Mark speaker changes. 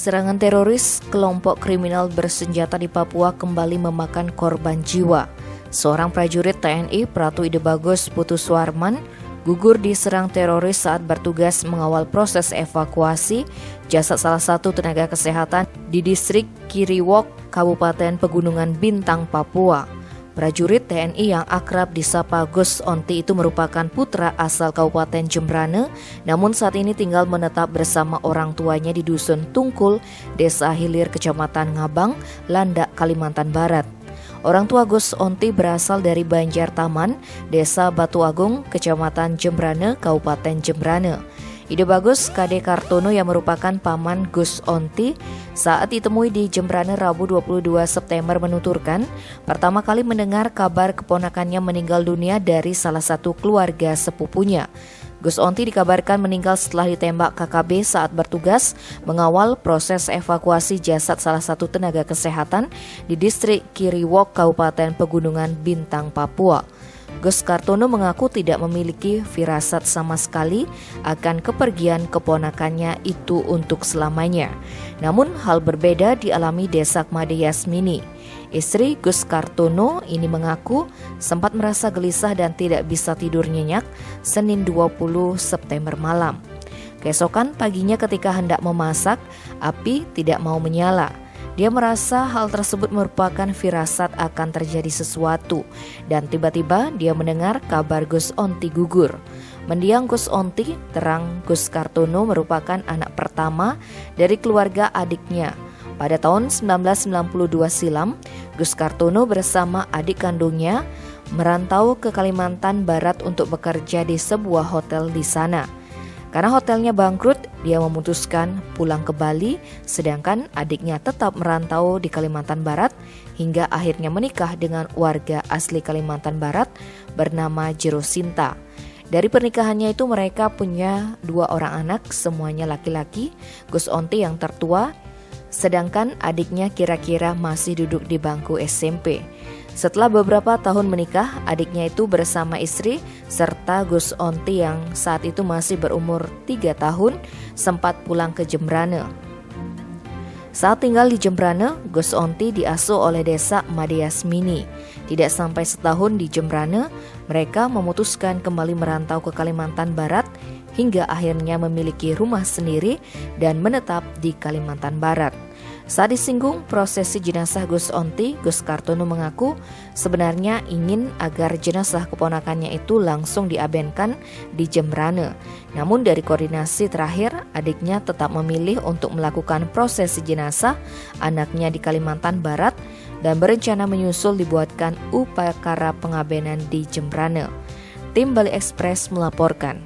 Speaker 1: Serangan teroris kelompok kriminal bersenjata di Papua kembali memakan korban jiwa. Seorang prajurit TNI Pratu Ide Bagus Putu Suarman gugur diserang teroris saat bertugas mengawal proses evakuasi jasad salah satu tenaga kesehatan di distrik Kiriwok, Kabupaten Pegunungan Bintang, Papua. Prajurit TNI yang akrab disapa Gus Onti itu merupakan putra asal Kabupaten Jembrane, namun saat ini tinggal menetap bersama orang tuanya di Dusun Tungkul, Desa Hilir, Kecamatan Ngabang, Landak, Kalimantan Barat. Orang tua Gus Onti berasal dari Banjar Taman, Desa Batu Agung, Kecamatan Jembrane, Kabupaten Jembrane. Ide Bagus Kade Kartono yang merupakan paman Gus Onti saat ditemui di Jembrane Rabu 22 September menuturkan pertama kali mendengar kabar keponakannya meninggal dunia dari salah satu keluarga sepupunya. Gus Onti dikabarkan meninggal setelah ditembak KKB saat bertugas mengawal proses evakuasi jasad salah satu tenaga kesehatan di distrik Kiriwok, Kabupaten Pegunungan Bintang, Papua. Gus Kartono mengaku tidak memiliki firasat sama sekali akan kepergian keponakannya itu untuk selamanya. Namun hal berbeda dialami Desak Made Yasmini. Istri Gus Kartono ini mengaku sempat merasa gelisah dan tidak bisa tidur nyenyak Senin 20 September malam. Keesokan paginya ketika hendak memasak, api tidak mau menyala. Dia merasa hal tersebut merupakan firasat akan terjadi sesuatu dan tiba-tiba dia mendengar kabar Gus Onti gugur. Mendiang Gus Onti, terang Gus Kartono merupakan anak pertama dari keluarga adiknya. Pada tahun 1992 silam, Gus Kartono bersama adik kandungnya merantau ke Kalimantan Barat untuk bekerja di sebuah hotel di sana. Karena hotelnya bangkrut, dia memutuskan pulang ke Bali, sedangkan adiknya tetap merantau di Kalimantan Barat hingga akhirnya menikah dengan warga asli Kalimantan Barat bernama Jero Sinta. Dari pernikahannya itu mereka punya 2 orang anak, semuanya laki-laki, Gus Onti yang tertua, sedangkan adiknya kira-kira masih duduk di bangku SMP. Setelah beberapa tahun menikah, adiknya itu bersama istri serta Gus Onti yang saat itu masih berumur 3 tahun sempat pulang ke Jembrane. Saat tinggal di Jembrane, Gus Onti diasuh oleh Desa Made Yasmini. Tidak sampai setahun di Jembrane, mereka memutuskan kembali merantau ke Kalimantan Barat hingga akhirnya memiliki rumah sendiri dan menetap di Kalimantan Barat. Saat disinggung prosesi jenazah Gus Onti, Gus Kartono mengaku sebenarnya ingin agar jenazah keponakannya itu langsung diabenkan di Jembrane. Namun dari koordinasi terakhir, adiknya tetap memilih untuk melakukan prosesi jenazah anaknya di Kalimantan Barat dan berencana menyusul dibuatkan upacara pengabenan di Jembrane. Tim Bali Express melaporkan.